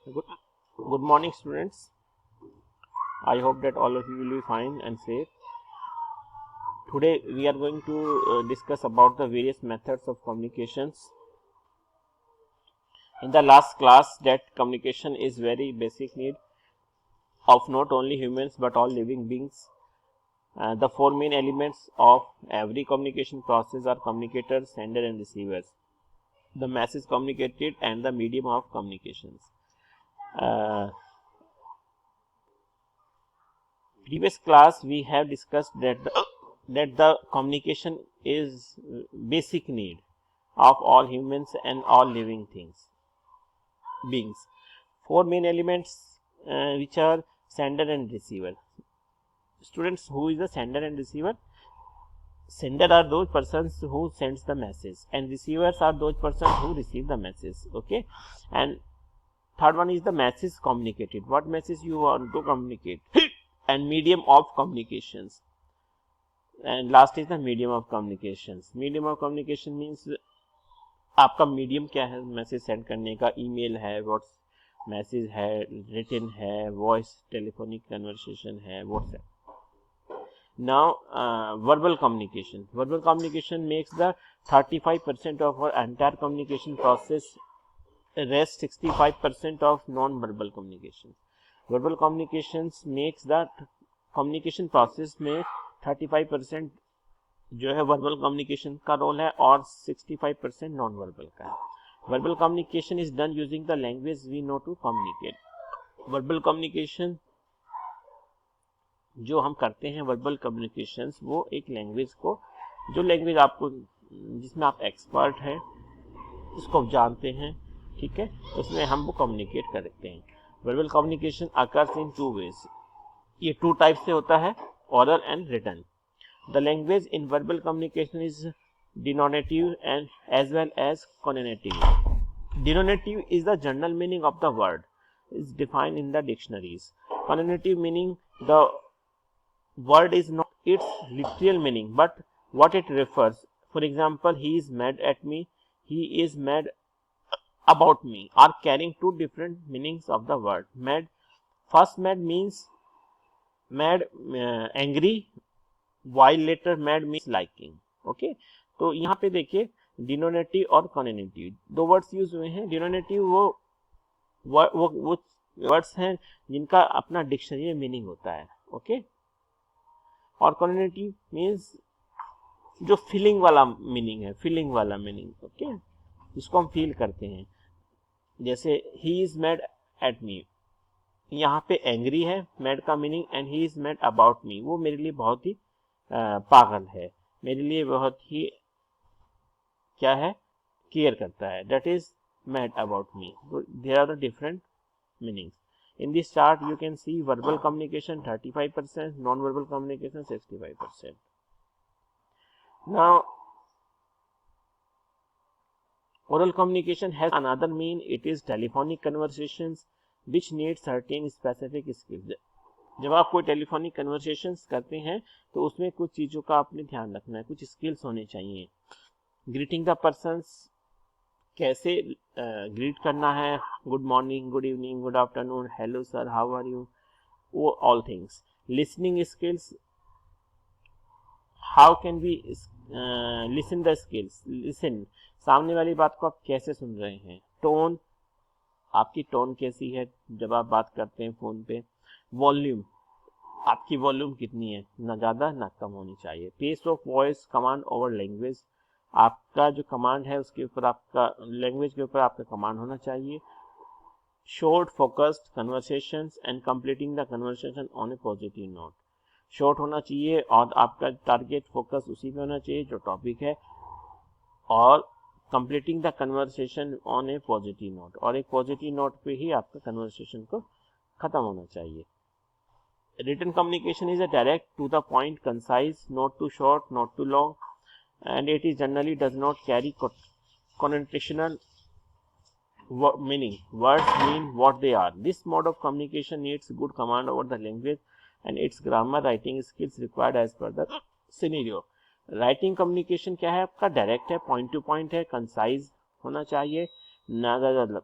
Good, good morning, students. I hope that all of you will be fine and safe. Today we are going to discuss about the various methods of communications. In the last class, that communication is very basic need of not only humans but all living beings. The four main elements of every communication process are communicators, sender and receivers, the message communicated and the medium of communications. Previous class we have discussed that the communication is basic need of all humans and all living beings. Four main elements which are sender and receiver. Students, who is the sender and receiver? Sender are those persons who sends the message and receivers are those persons who receive the message. Okay, and third one is the message communicated. What message you want to communicate and medium of communications. And last is the medium of communications. Medium of communication means आपका medium क्या है message send करने का. Email है, what's message है, written है, voice telephonic conversation है, WhatsApp. Now verbal communication makes the 35% of our entire communication process. Rest 65% of non-verbal communication. Verbal communications makes the communication process में 35% जो है वर्बल कम्युनिकेशन का रोल है और 65% नॉन वर्बल का है. Verbal communication is done using the language we know to communicate. Verbal communication जो हम करते हैं वर्बल कम्युनिकेशंस, वो एक लैंग्वेज को, जो लैंग्वेज आपको जिसमें आप एक्सपर्ट हैं, जिसको आप जानते हैं, ठीक है, उसमें हम वो कम्युनिकेट करते हैं. Verbal communication occurs in two ways. ये टू टाइप से होता है, oral and written. The language in verbal communication is denotative and as well as connotative. Denotative is the general meaning of the word, is defined in the dictionaries. Connotative meaning the word is not its literal meaning but what it refers. For example, he is mad at me, he is mad about me are carrying two different meanings of the word. Mad, first mad means mad, angry, while later mad means liking. Okay, तो यहाँ पे देखिए डिनोनेटिव और कॉनेटिव दो words use हुए हैं. डिनोनेटिव वो words हैं जिनका अपना डिक्शनरी में मीनिंग होता है. ओके, और कॉनेटिव मीन्स जो फीलिंग वाला मीनिंग है, फीलिंग वाला मीनिंग. ओके, जिसको हम फील करते हैं. जैसे he is mad at me, यहाँ पे एंग्री है, मैड का meaning, and he is mad about मी, वो मेरे लिए बहुत ही पागल है, मेरे लिए बहुत ही क्या है, केयर करता है. That is mad about me. There are the different meanings. In this chart you can see verbal communication 35%, non-verbal communication 65%. Now oral communication has another mean. It is telephonic conversations which need certain specific skills. जब आप कोई telephonic conversations करते हैं तो उसमें कुछ चीज़ों का आपने ध्यान रखना है, कुछ स्किल्स होने चाहिए. ग्रीटिंग द पर्सन्स, कैसे ग्रीट करना है, good morning, good evening, good afternoon, hello sir, how are you, वो all things. Listening skills, how can we listen the skills. Listen, सामने वाली बात को आप कैसे सुन रहे हैं. टोन, आपकी टोन कैसी है जब आप बात करते हैं फ़ोन पे. वॉल्यूम, आपकी वॉल्यूम कितनी है, ना ज़्यादा ना कम होनी चाहिए. Pace of voice, command over language, आपका जो कमांड है उसके ऊपर आपका, लैंग्वेज के ऊपर आपका कमांड होना चाहिए. Short focused conversations and completing the conversation on A positive note. Short होना चाहिए और आपका टारगेट फोकस उसी पे होना चाहिए जो टॉपिक है, और completing the conversation on A positive note, और एक पॉजिटिव नोट पे ही आपका कन्वर्सेशन को खत्म होना चाहिए. Written communication is a direct, to the point, concise, not too short, not too long, and it is generally does not carry connotational meaning. Words mean what they are. This mode of communication needs good command over the language and its grammar writing skills required as per the scenario. Writing communication क्या है आपका, direct है, point two point है, concise होना चाहिए, ना ज़्यादा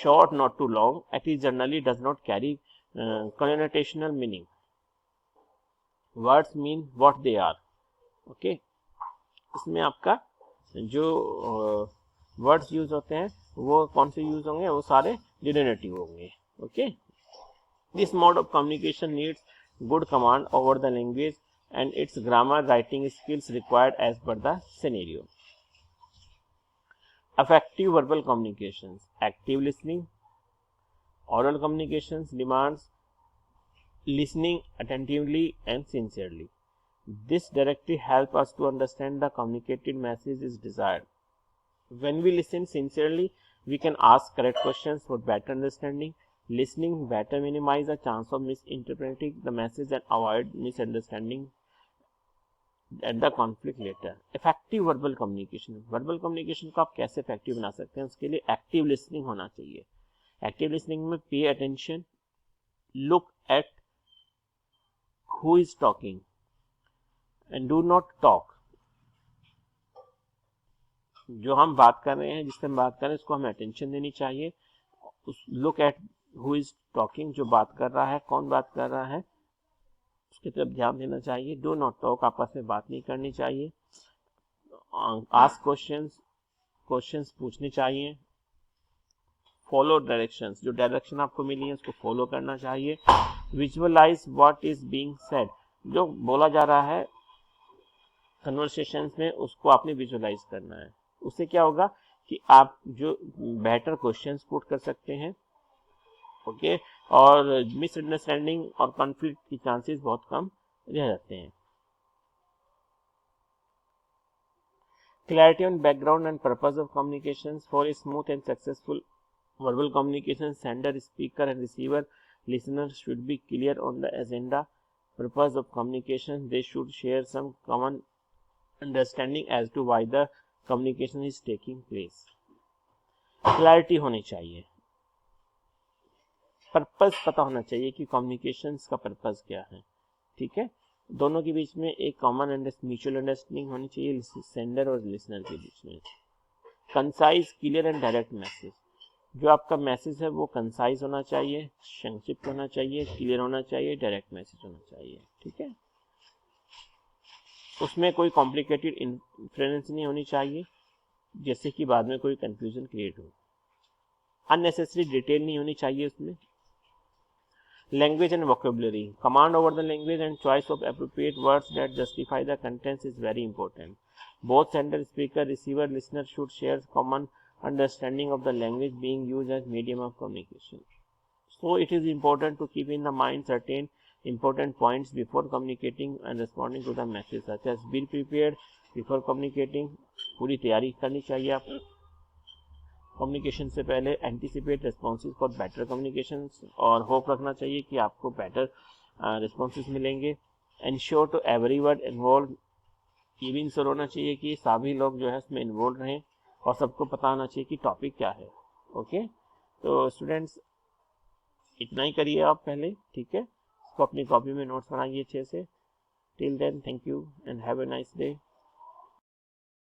short, not too long. It is generally does not carry connotational meaning. Words mean what they are. Okay, इसमें आपका जो वर्ड्स यूज होते हैं वो कौन से यूज होंगे, वो सारे डिनोनेटिव होंगे. Okay, this mode of communication needs good command over the language and its grammar writing skills required as per the scenario. Effective verbal communications. Active listening. Oral communications demands listening attentively and sincerely. This directly helps us to understand the communicated message is desired. When we listen sincerely, we can ask correct questions for better understanding. Listening better minimize the chance of misinterpreting the message and avoid misunderstanding and the conflict later. Effective verbal communication. Verbal communication को आप कैसे effective बना सकते हैं, उसके लिए active listening होना चाहिए. Active listening में pay attention, look at who is talking and do not talk. जो हम बात कर रहे हैं, जिससे हम बात कर रहे हैं, उसको हमें attention देनी चाहिए. Look at who is talking, जो बात कर रहा है, कौन बात कर रहा है, उसकी तरफ ध्यान देना चाहिए. डू नॉट टॉक, आपस में बात नहीं करनी चाहिए. आस्क क्वेश्चंस पूछने चाहिए. फॉलो डायरेक्शंस, जो डायरेक्शन आपको मिली है उसको फॉलो करना चाहिए. Visualise what is being said, जो बोला जा रहा है कन्वर्सेशंस में उसको आपने विजुअलाइज करना है. उससे क्या होगा कि आप जो बेटर क्वेश्चंस पुट कर सकते हैं. ओके, और मिसअंडरस्टैंडिंग और कॉन्फ्लिक्ट की चांसेस बहुत कम रह जाते हैं. Clarity on background and purpose of communication. For a smooth and successful verbal communication, sender, speaker and receiver, listener should be clear on the agenda, purpose of communication. They should share some common understanding as to why the communication is taking place. Clarity होनी चाहिए, purpose पता होना चाहिए कि communications का purpose क्या है. ठीक है, दोनों के बीच में एक कॉमन म्यूचुअल अंडरस्टैंडिंग होनी चाहिए, सेंडर और लिसनर के बीच में. Concise, clear and direct message. जो आपका मैसेज है वो कंसाइज होना चाहिए, संक्षिप्त होना चाहिए, क्लियर होना चाहिए, डायरेक्ट मैसेज होना चाहिए. ठीक है, उसमें कोई कॉम्प्लिकेटेड इन्फ्रेंस नहीं होनी चाहिए जैसे कि बाद में कोई कंफ्यूजन क्रिएट हो. अननेसेसरी डिटेल नहीं होनी चाहिए उसमें. Language and vocabulary. Command over the language and choice of appropriate words that justify the contents is very important. Both sender, speaker, receiver, listener should share common understanding of the language being used as medium of communication. So it is important to keep in the mind certain important points before communicating and responding to the message, such as be prepared before communicating. पूरी तैयारी करनी चाहिए आप communication से पहले. Anticipate responses for better communication, और hope रखना चाहिए कि आपको बेटर रिस्पॉन्सेज मिलेंगे. Ensure to every word involve, ये भी इंश्योर होना चाहिए कि सभी लोग जो है उसमें इन्वॉल्व रहें और सबको पता होना चाहिए कि टॉपिक क्या है. ओके, तो स्टूडेंट्स इतना ही करिए आप पहले. ठीक है, इसको अपनी कॉपी में नोट्स बनाइए अच्छे से. Till then, thank you and have a nice day.